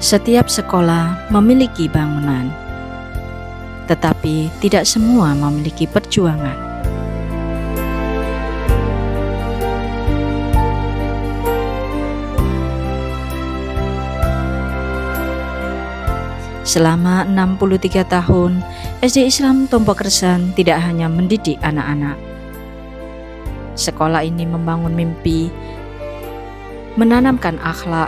Setiap sekolah memiliki bangunan, tetapi tidak semua memiliki perjuangan. Selama 63 tahun, SD Islam Tompo Kersan tidak hanya mendidik anak-anak. Sekolah ini membangun mimpi, menanamkan akhlak,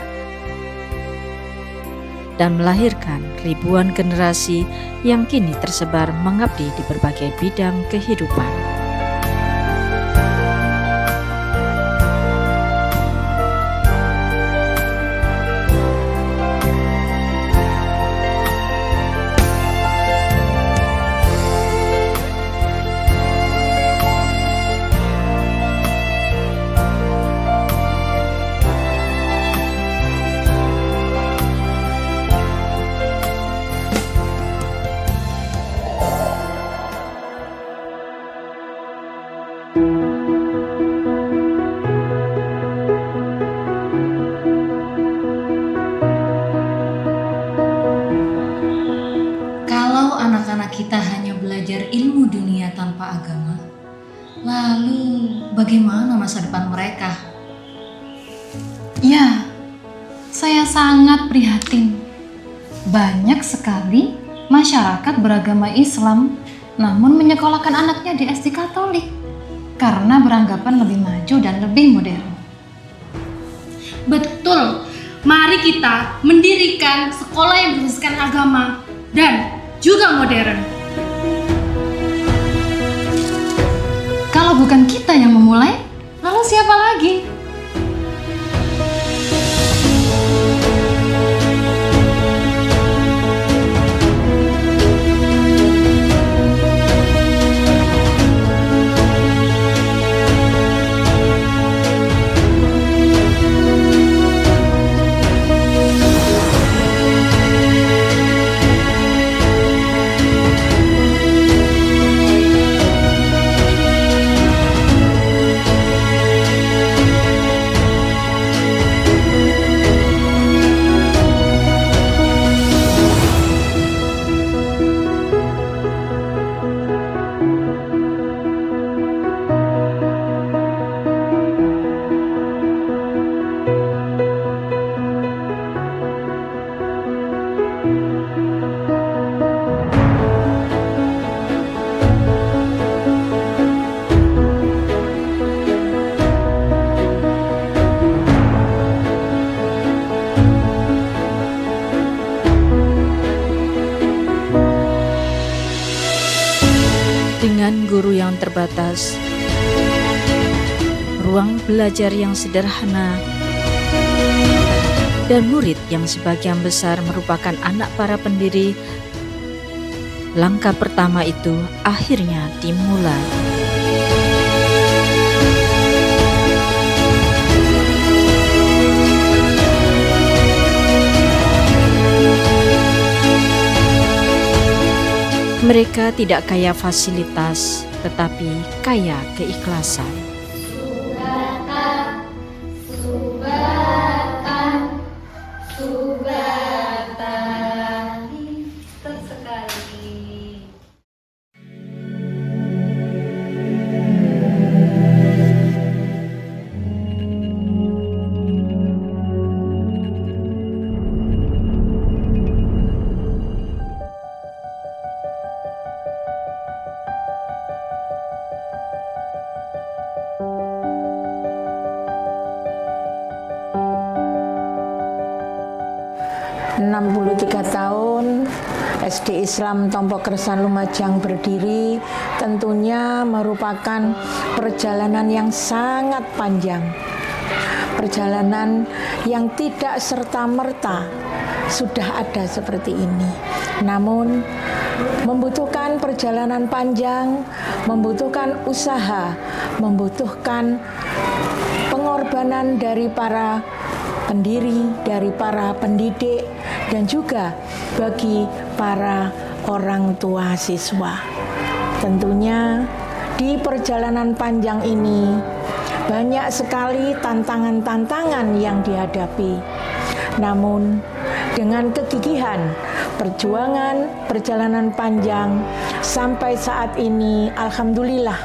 dan melahirkan ribuan generasi yang kini tersebar mengabdi di berbagai bidang kehidupan. Anak-anak kita hanya belajar ilmu dunia tanpa agama, lalu bagaimana masa depan mereka? Ya, saya sangat prihatin. Banyak sekali masyarakat beragama Islam namun menyekolahkan anaknya di SD Katolik karena beranggapan lebih maju dan lebih modern. Betul, mari kita mendirikan sekolah yang berbasiskan agama dan juga modern. Kalau bukan kita yang memulai, lalu siapa lagi? Dengan guru yang terbatas, ruang belajar yang sederhana, dan murid yang sebagian besar merupakan anak para pendiri, langkah pertama itu akhirnya dimulai. Mereka tidak kaya fasilitas, tetapi kaya keikhlasan. Subatan, subatan, subatan. Pintar sekali. Tiga tahun SD Islam Tompo Kersan Lumajang berdiri tentunya merupakan perjalanan yang sangat panjang. Perjalanan yang tidak serta-merta sudah ada seperti ini. Namun membutuhkan perjalanan panjang, membutuhkan usaha, membutuhkan pengorbanan dari para pendiri, dari para pendidik, dan juga bagi para orang tua siswa. Tentunya di perjalanan panjang ini banyak sekali tantangan-tantangan yang dihadapi. Namun dengan kegigihan, perjalanan panjang sampai saat ini, alhamdulillah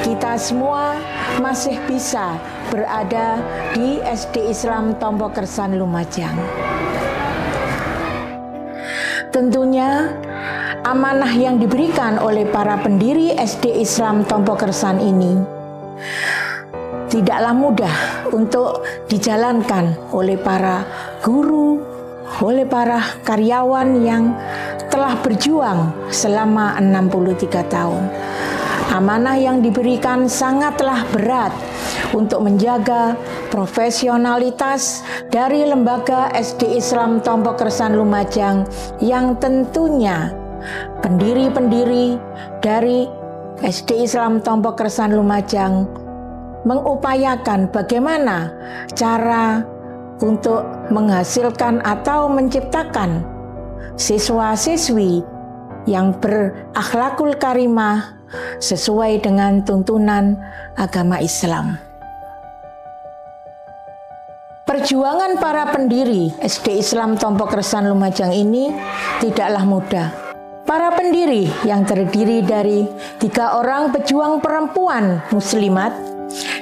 kita semua masih bisa berada di SD Islam Tompo Kersan Lumajang. Tentunya amanah yang diberikan oleh para pendiri SD Islam Tompo Kersan ini tidaklah mudah untuk dijalankan oleh para guru, oleh para karyawan yang telah berjuang selama 63 tahun. Amanah yang diberikan sangatlah berat untuk menjaga profesionalitas dari lembaga SD Islam Tompo Kersan Lumajang yang tentunya pendiri-pendiri dari SD Islam Tompo Kersan Lumajang mengupayakan bagaimana cara untuk menghasilkan atau menciptakan siswa-siswi yang berakhlakul karimah sesuai dengan tuntunan agama Islam. Perjuangan para pendiri SD Islam Tompo Kersan Lumajang ini tidaklah mudah. Para pendiri yang terdiri dari 3 orang pejuang perempuan muslimat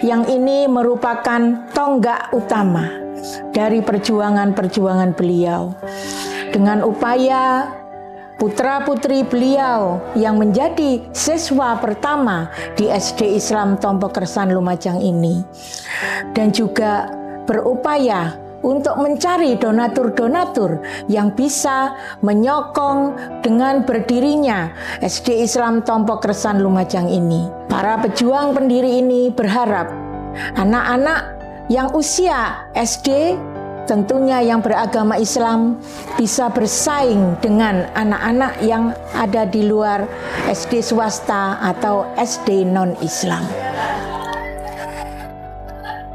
yang ini merupakan tonggak utama dari perjuangan-perjuangan beliau. Dengan upaya putra-putri beliau yang menjadi siswa pertama di SD Islam Tompo Kersan Lumajang ini, dan juga berupaya untuk mencari donatur-donatur yang bisa menyokong dengan berdirinya SD Islam Tompo Kersan Lumajang ini. Para pejuang pendiri ini berharap anak-anak yang usia SD tentunya yang beragama Islam bisa bersaing dengan anak-anak yang ada di luar SD swasta atau SD non-Islam.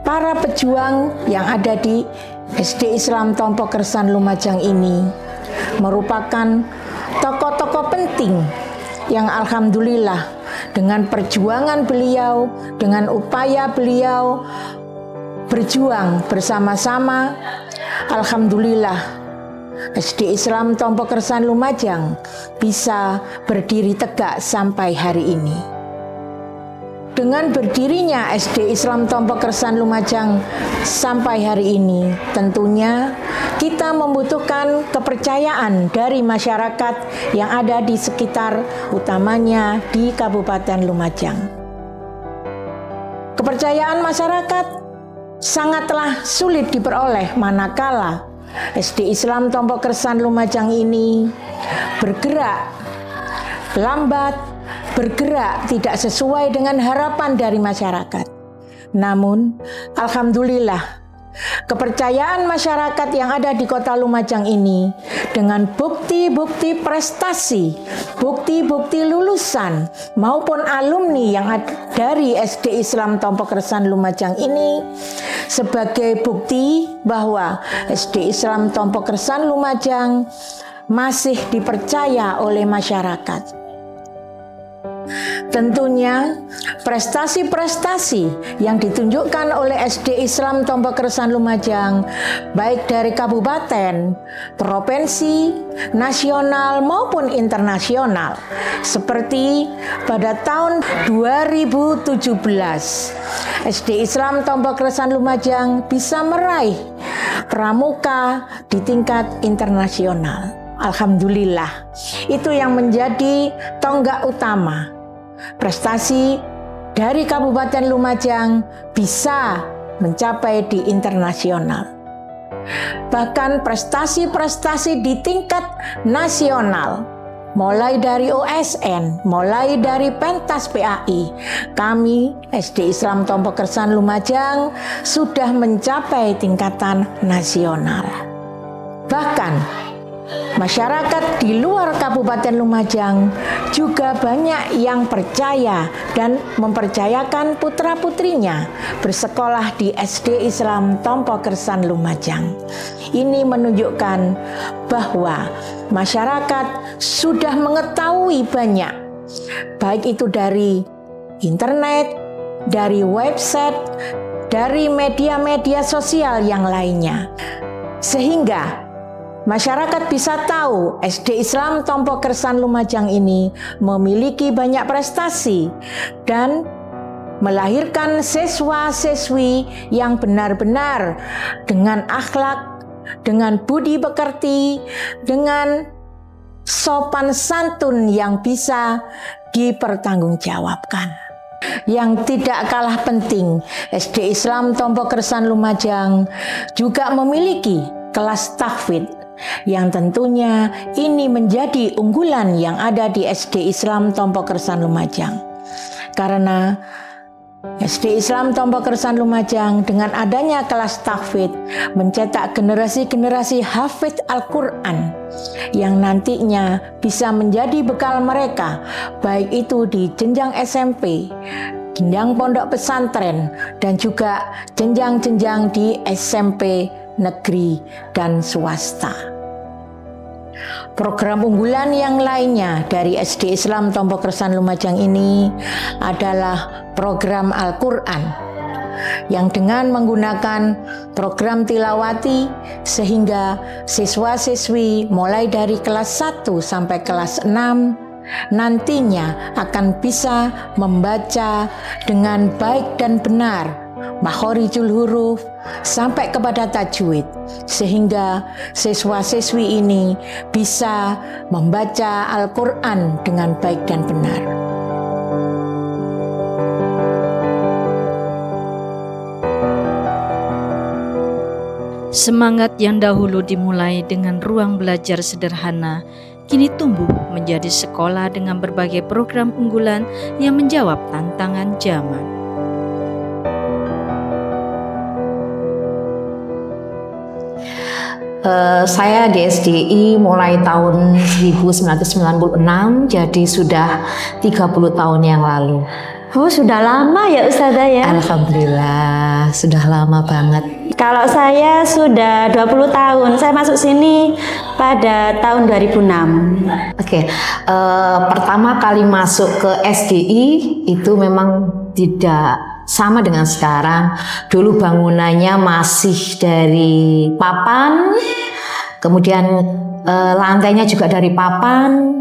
Para pejuang yang ada di SD Islam Tompo Kersan Lumajang ini merupakan tokoh-tokoh penting yang alhamdulillah dengan perjuangan beliau, dengan upaya beliau berjuang bersama-sama, alhamdulillah SD Islam Tompo Kersan Lumajang bisa berdiri tegak sampai hari ini. Dengan berdirinya SD Islam Tompo Kersan Lumajang sampai hari ini, tentunya kita membutuhkan kepercayaan dari masyarakat yang ada di sekitar, utamanya di Kabupaten Lumajang. Kepercayaan masyarakat sangatlah sulit diperoleh manakala SD Islam Tompo Kersan Lumajang ini bergerak lambat, bergerak tidak sesuai dengan harapan dari masyarakat. Namun, alhamdulillah, kepercayaan masyarakat yang ada di Kota Lumajang ini dengan bukti-bukti prestasi, bukti-bukti lulusan maupun alumni yang dari SD Islam Tompo Kersan Lumajang ini sebagai bukti bahwa SD Islam Tompo Kersan Lumajang masih dipercaya oleh masyarakat. Tentunya prestasi-prestasi yang ditunjukkan oleh SD Islam Tompo Kersan Lumajang baik dari kabupaten, provinsi, nasional maupun internasional, seperti pada tahun 2017 SD Islam Tompo Kersan Lumajang bisa meraih pramuka di tingkat internasional. Alhamdulillah, itu yang menjadi tonggak utama. Prestasi dari Kabupaten Lumajang bisa mencapai di internasional. Bahkan prestasi-prestasi di tingkat nasional, mulai dari OSN, mulai dari pentas PAI, kami SD Islam Tompo Kersan Lumajang sudah mencapai tingkatan nasional. Bahkan masyarakat di luar Kabupaten Lumajang juga banyak yang percaya dan mempercayakan putra-putrinya bersekolah di SD Islam Tompo Kersan Lumajang. Ini menunjukkan bahwa masyarakat sudah mengetahui banyak, baik itu dari internet, dari website, dari media-media sosial yang lainnya. Sehingga masyarakat bisa tahu SD Islam Tompo Kersan Lumajang ini memiliki banyak prestasi dan melahirkan siswa-siswi yang benar-benar dengan akhlak, dengan budi pekerti, dengan sopan santun yang bisa dipertanggungjawabkan. Yang tidak kalah penting, SD Islam Tompo Kersan Lumajang juga memiliki kelas tahfidz yang tentunya ini menjadi unggulan yang ada di SD Islam Tompo Kersan Lumajang. Karena SD Islam Tompo Kersan Lumajang dengan adanya kelas tahfidz mencetak generasi-generasi hafidz Al-Quran yang nantinya bisa menjadi bekal mereka, baik itu di jenjang SMP, jenjang pondok pesantren, dan juga jenjang-jenjang di SMP negeri dan swasta. Program unggulan yang lainnya dari SD Islam Tompo Kersan Lumajang ini adalah program Al-Quran yang dengan menggunakan program tilawati sehingga siswa-siswi mulai dari kelas 1 sampai kelas 6 nantinya akan bisa membaca dengan baik dan benar makhorijul huruf sampai kepada tajwid, sehingga siswa-siswi ini bisa membaca Al-Quran dengan baik dan benar. Semangat yang dahulu dimulai dengan ruang belajar sederhana, kini tumbuh menjadi sekolah dengan berbagai program unggulan yang menjawab tantangan zaman. Saya di SDI mulai tahun 1996, jadi sudah 30 tahun yang lalu. Oh, sudah lama ya Ustazah ya? Alhamdulillah, sudah lama banget. Kalau saya sudah 20 tahun, saya masuk sini pada tahun 2006. Oke, pertama kali masuk ke SDI itu memang tidak sama dengan sekarang. Dulu bangunannya masih dari papan, kemudian lantainya juga dari papan,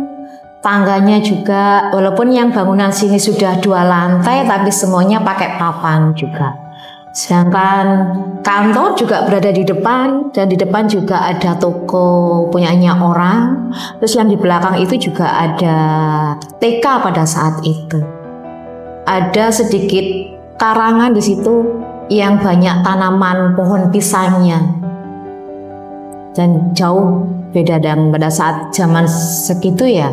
tangganya juga, walaupun yang bangunan sini sudah 2 lantai, tapi semuanya pakai papan juga. Sedangkan kantor juga berada di depan, dan di depan juga ada toko punyanya orang. Terus yang di belakang itu juga ada TK pada saat itu. Ada sedikit karangan di situ yang banyak tanaman pohon pisangnya, dan jauh beda dengan pada saat zaman segitu ya.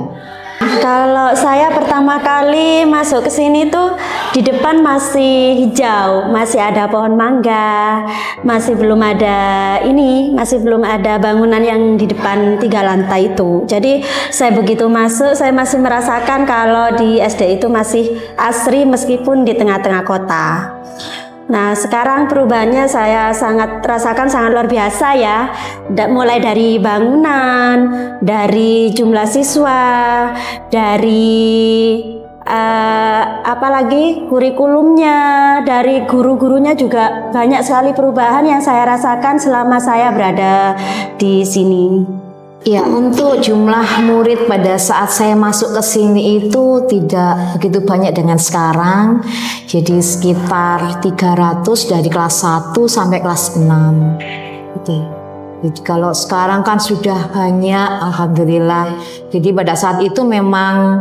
Kalau saya pertama kali masuk ke sini tuh di depan masih hijau, masih ada pohon mangga, masih belum ada bangunan yang di depan 3 lantai itu. Jadi saya begitu masuk, saya masih merasakan kalau di SD itu masih asri meskipun di tengah-tengah kota. Nah, sekarang perubahannya saya rasakan sangat luar biasa ya. Mulai dari bangunan, dari jumlah siswa, dari apalagi kurikulumnya, dari guru-gurunya juga banyak sekali perubahan yang saya rasakan selama saya berada di sini. Ya, untuk jumlah murid pada saat saya masuk ke sini itu tidak begitu banyak dengan sekarang. Jadi sekitar 300 dari kelas 1 sampai kelas 6. Gitu. Jadi kalau sekarang kan sudah banyak, alhamdulillah. Jadi pada saat itu memang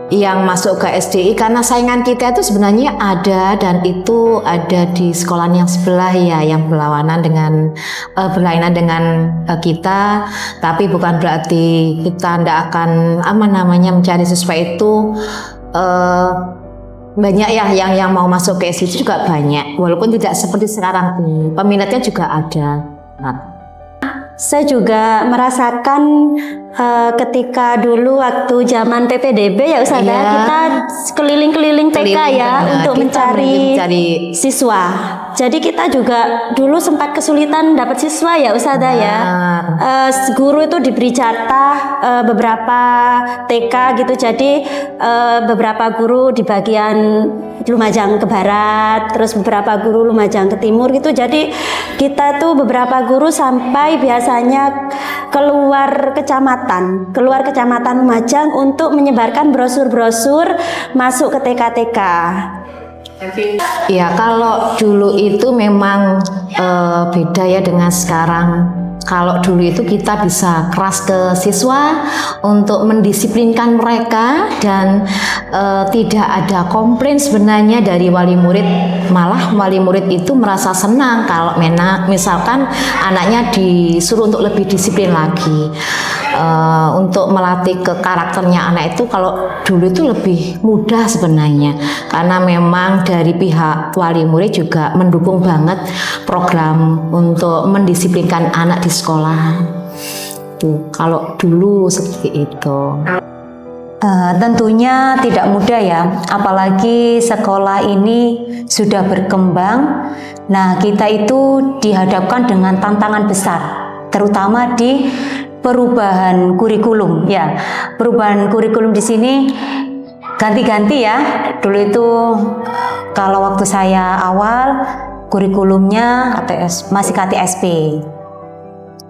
yang masuk ke SDI karena saingan kita itu sebenarnya ada, dan itu ada di sekolah yang sebelah ya, yang berlawanan dengan kita, tapi bukan berarti kita tidak akan mencari siswa itu. Banyak ya yang mau masuk ke SDI juga banyak, walaupun tidak seperti sekarang ini, peminatnya juga ada. Saya juga merasakan ketika dulu waktu zaman PPDB ya Ustazah, kita keliling-keliling TK ya untuk mencari siswa. Jadi kita juga dulu sempat kesulitan dapat siswa ya Ustazah ya. Guru itu diberi jatah beberapa TK gitu. Jadi beberapa guru di bagian Lumajang ke barat, terus beberapa guru Lumajang ke timur gitu. Jadi kita tuh beberapa guru sampai biasanya keluar kecamatan Lumajang untuk menyebarkan brosur-brosur masuk ke TK-TK. Ya, kalau dulu itu memang beda ya dengan sekarang. Kalau dulu itu kita bisa keras ke siswa untuk mendisiplinkan mereka dan tidak ada komplain sebenarnya dari wali murid. Malah wali murid itu merasa senang kalau misalkan anaknya disuruh untuk lebih disiplin lagi. Untuk melatih ke karakternya anak itu kalau dulu itu lebih mudah sebenarnya, karena memang dari pihak wali murid juga mendukung banget program untuk mendisiplinkan anak di sekolah. Tuh, kalau dulu seperti itu. Tentunya tidak mudah ya, apalagi sekolah ini sudah berkembang. Nah, kita itu dihadapkan dengan tantangan besar, terutama di perubahan kurikulum ya. Perubahan kurikulum di sini ganti-ganti ya. Dulu itu kalau waktu saya awal kurikulumnya masih KTSP.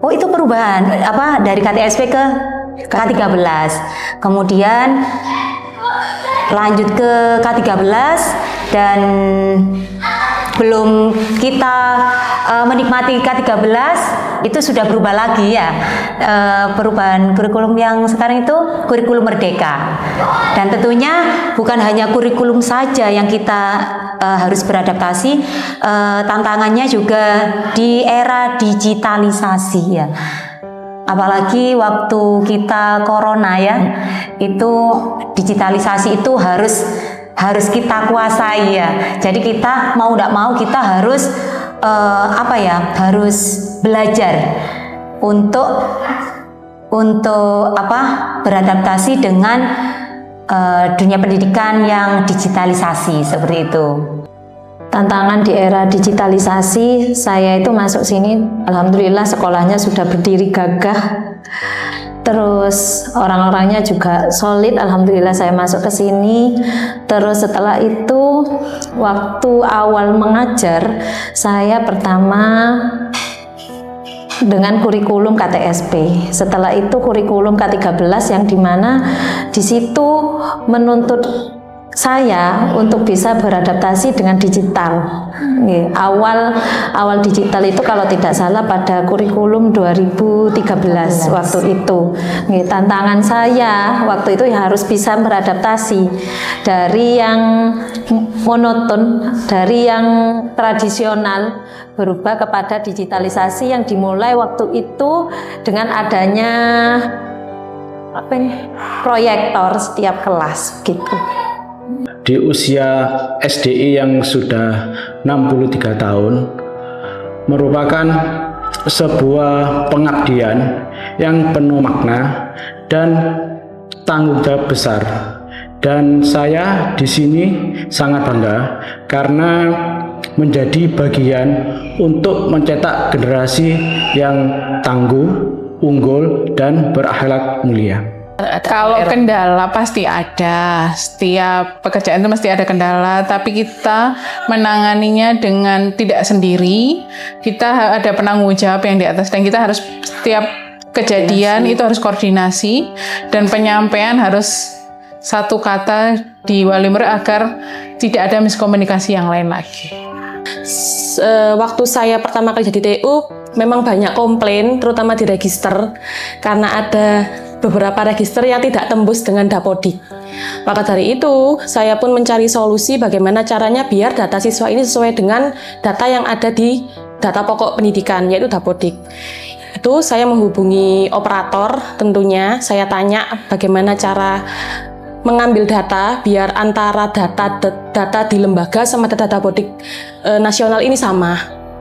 Oh, itu perubahan dari KTSP ke K13. Kemudian lanjut ke K13 dan belum kita menikmati K13 itu sudah berubah lagi ya. Perubahan kurikulum yang sekarang itu kurikulum merdeka. Dan tentunya bukan hanya kurikulum saja yang kita harus beradaptasi, tantangannya juga di era digitalisasi ya. Apalagi waktu kita corona ya, itu digitalisasi itu harus kita kuasai ya. Jadi kita mau tidak mau kita harus harus belajar untuk beradaptasi dengan dunia pendidikan yang digitalisasi seperti itu. Tantangan di era digitalisasi, saya itu masuk sini, alhamdulillah sekolahnya sudah berdiri gagah. Terus orang-orangnya juga solid, alhamdulillah saya masuk ke sini. Terus setelah itu, waktu awal mengajar, saya pertama dengan kurikulum KTSP. Setelah itu kurikulum K13 yang dimana di situ menuntut saya untuk bisa beradaptasi dengan digital. Awal digital itu kalau tidak salah pada kurikulum 2013 waktu itu. Tantangan saya waktu itu harus bisa beradaptasi dari yang monoton, dari yang tradisional berubah kepada digitalisasi yang dimulai waktu itu dengan adanya proyektor setiap kelas gitu. Di usia SDI yang sudah 63 tahun merupakan sebuah pengabdian yang penuh makna dan tanggung jawab besar. Dan saya di sini sangat bangga karena menjadi bagian untuk mencetak generasi yang tangguh, unggul, dan berakhlak mulia. Kalau kendala pasti ada, setiap pekerjaan itu mesti ada kendala, tapi kita menanganinya dengan tidak sendiri. Kita ada penanggung jawab yang di atas dan kita harus setiap kejadian itu harus koordinasi dan penyampaian harus satu kata di wali murid agar tidak ada miskomunikasi yang lain lagi. Waktu saya pertama kali jadi TU memang banyak komplain, terutama di register karena ada beberapa register yang tidak tembus dengan Dapodik. Maka dari itu, saya pun mencari solusi bagaimana caranya biar data siswa ini sesuai dengan data yang ada di data pokok pendidikan, yaitu Dapodik. Itu saya menghubungi operator, tentunya saya tanya bagaimana cara mengambil data biar antara data di lembaga sama data Dapodik nasional ini sama.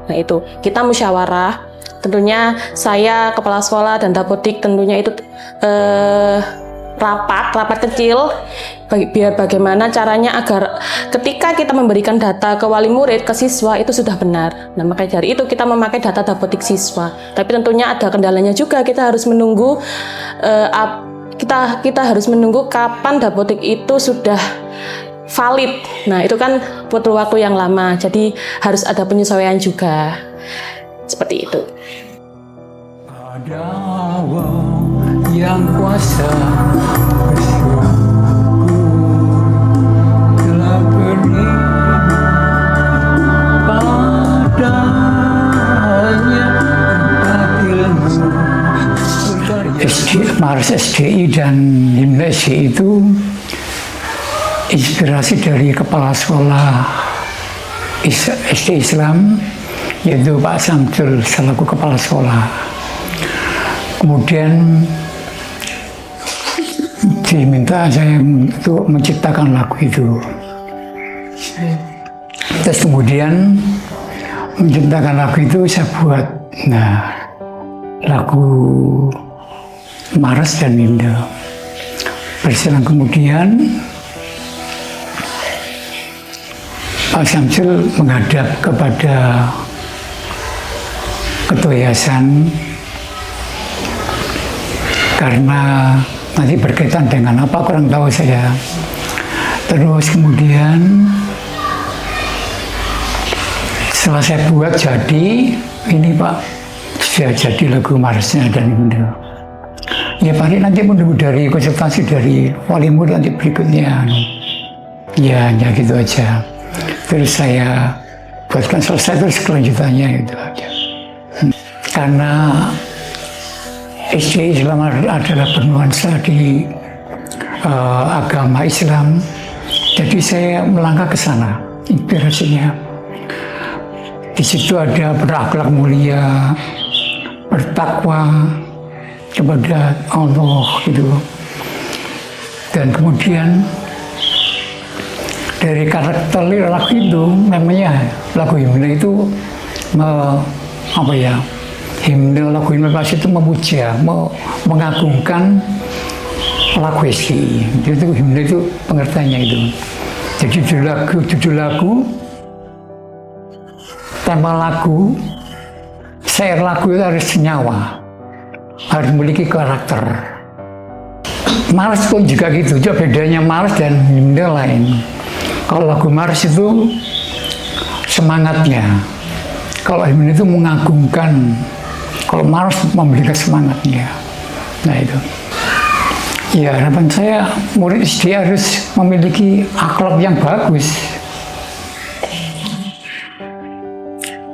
Nah itu, kita musyawarah. Tentunya saya, kepala sekolah dan Dapodik tentunya itu rapat kecil, biar bagaimana caranya agar ketika kita memberikan data ke wali murid, ke siswa itu sudah benar. Nah, makanya dari itu kita memakai data Dapodik siswa. Tapi tentunya ada kendalanya juga, kita harus menunggu kita harus menunggu kapan Dapodik itu sudah valid. Nah, itu kan butuh waktu yang lama. Jadi harus ada penyesuaian juga. Seperti itu. Ada Allah yang kuasa bersyukur telah beri padanya ilmu. Mars SDI dan Himne SDI itu inspirasi dari kepala sekolah SD Islam, yaitu Pak Samsul selaku kepala sekolah. Kemudian diminta saya untuk menciptakan lagu itu. Terus kemudian menciptakan lagu itu saya buat, lagu Mars dan Himne. Berselang kemudian Pak Samsul menghadap kepada ketua yayasan karena nanti berkaitan dengan apa kurang tahu saya. Terus kemudian setelah saya buat jadi, ini Pak, sudah jadi lagu Marsnya dan Himne. Ya paling nanti menunggu dari konsultasi dari wali murid nanti berikutnya. Ya gitu aja. Terus saya buatkan selesai, terus kelanjutannya gitu aja. Karena SD Islam adalah bernuansa di agama Islam, jadi saya melangkah ke sana. Inspirasinya di situ ada berakhlak mulia, bertakwa kepada Allah gitu. Dan kemudian dari karakter lagu itu, namanya lagu Himne itu Himne, lagu Himne itu memuja, mengagungkan lagu SDI. Itu Himne itu pengertiannya itu. Jadi judul lagu, tema lagu, syair lagu itu harus senyawa, harus memiliki karakter. Mars pun juga gitu, juga bedanya Mars dan Himne lain. Kalau lagu Mars itu semangatnya, kalau Himne itu mengagungkan, kalau Mars memberikan semangatnya. Nah itu. Ya harapan saya murid SD harus memiliki akhlak yang bagus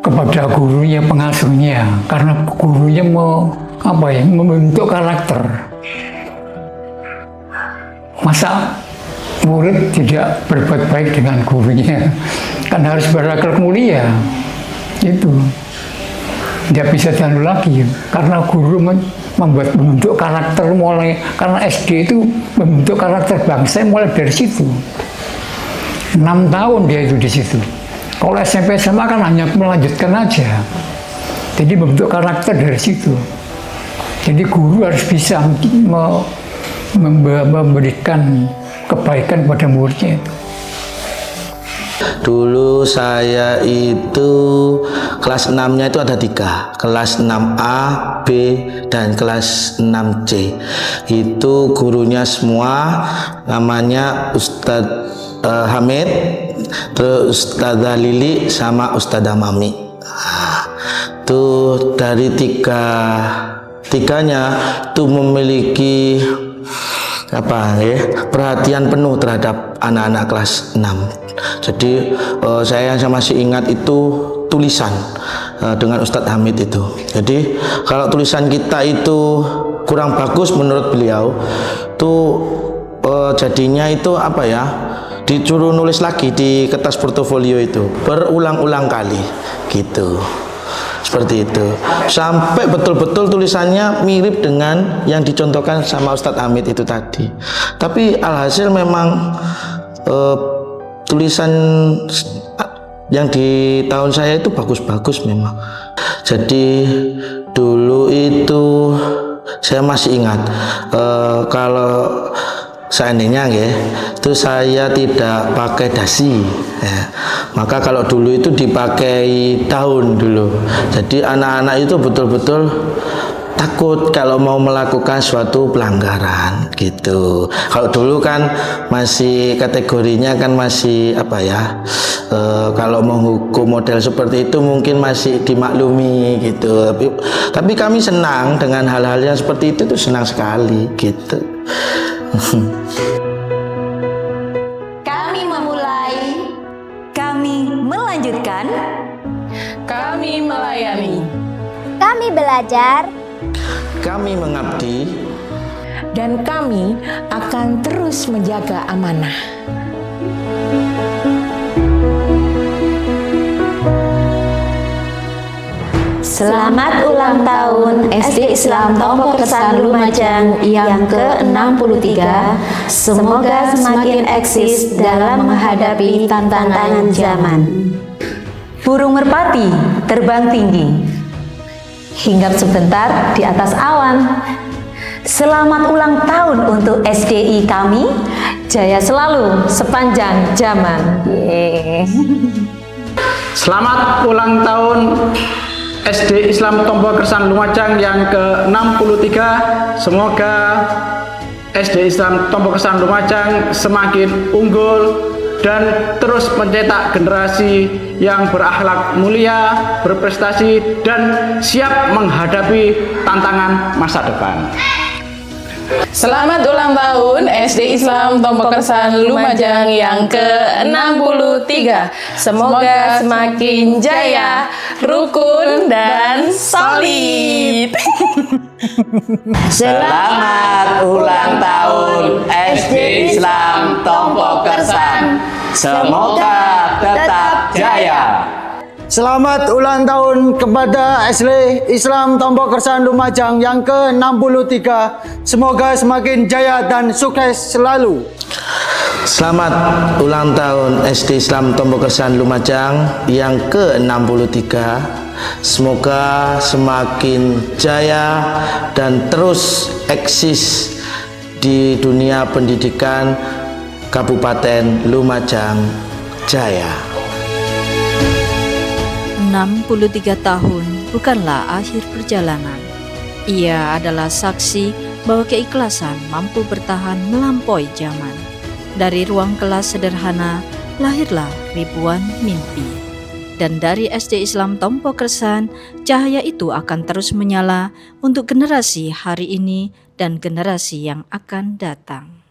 kepada gurunya, pengasuhnya, karena gurunya membentuk karakter. Masa murid tidak berbuat baik dengan gurunya, kan harus berakhlak mulia. Itu tidak bisa dianu lagi, karena guru membentuk karakter mulai, karena SD itu membentuk karakter bangsa mulai dari situ. 6 tahun dia itu di situ. Kalau SMP SMA kan hanya melanjutkan aja. Jadi membentuk karakter dari situ. Jadi guru harus bisa memberikan kebaikan pada muridnya itu. Dulu saya itu kelas 6-nya itu ada 3, kelas 6A, B, dan kelas 6C. Itu gurunya semua namanya Ustadz Hamid, terus Ustadzah Lili, sama Ustadzah Mami. Tuh dari tiganya tuh memiliki perhatian penuh terhadap anak-anak kelas 6. Jadi saya yang masih ingat itu tulisan dengan Ustadz Hamid itu. Jadi kalau tulisan kita itu kurang bagus menurut beliau, tuh jadinya itu disuruh nulis lagi di kertas portofolio itu berulang-ulang kali gitu. Seperti itu, sampai betul-betul tulisannya mirip dengan yang dicontohkan sama Ustadz Hamid itu tadi. Tapi alhasil memang tulisan yang di tahun saya itu bagus-bagus memang. Jadi dulu itu saya masih ingat kalau seandainya itu saya tidak pakai dasi ya. Maka kalau dulu itu dipakai daun dulu. Jadi anak-anak itu betul-betul takut kalau mau melakukan suatu pelanggaran gitu. Kalau dulu kan masih kategorinya kan masih apa ya, kalau menghukum model seperti itu mungkin masih dimaklumi gitu. Tapi kami senang dengan hal-hal yang seperti itu tuh, senang sekali gitu. Kami memulai, kami melanjutkan, kami melayani, kami belajar, kami mengabdi, dan kami akan terus menjaga amanah. Selamat ulang tahun SD Islam Tompo Kersan Lumajang yang ke-63. Semoga semakin eksis dalam menghadapi tantangan zaman. burung merpati terbang tinggi, Hinggap sebentar di atas awan. selamat ulang tahun untuk SDI kami, Jaya selalu sepanjang zaman. Selamat ulang tahun SD Islam Tompo Kersan Lumajang yang ke-63. Semoga SD Islam Tompo Kersan Lumajang semakin unggul dan terus mencetak generasi yang berakhlak mulia, berprestasi, dan siap menghadapi tantangan masa depan. Selamat ulang tahun SD Islam Tompo Kersan Lumajang yang ke-63. Semoga semakin jaya, rukun, dan solid. Selamat ulang tahun SD Islam Tompo Kersan. Semoga tetap jaya. Selamat ulang tahun kepada SD Islam Tompo Kersan Lumajang yang ke-63. Semoga semakin jaya dan sukses selalu. Selamat ulang tahun SD Islam Tompo Kersan Lumajang yang ke-63. Semoga semakin jaya dan terus eksis di dunia pendidikan Kabupaten Lumajang Jaya. 63 tahun bukanlah akhir perjalanan. Ia adalah saksi bahwa keikhlasan mampu bertahan melampaui zaman. Dari ruang kelas sederhana lahirlah ribuan mimpi. Dan dari SD Islam Tompo Kersan, cahaya itu akan terus menyala untuk generasi hari ini dan generasi yang akan datang.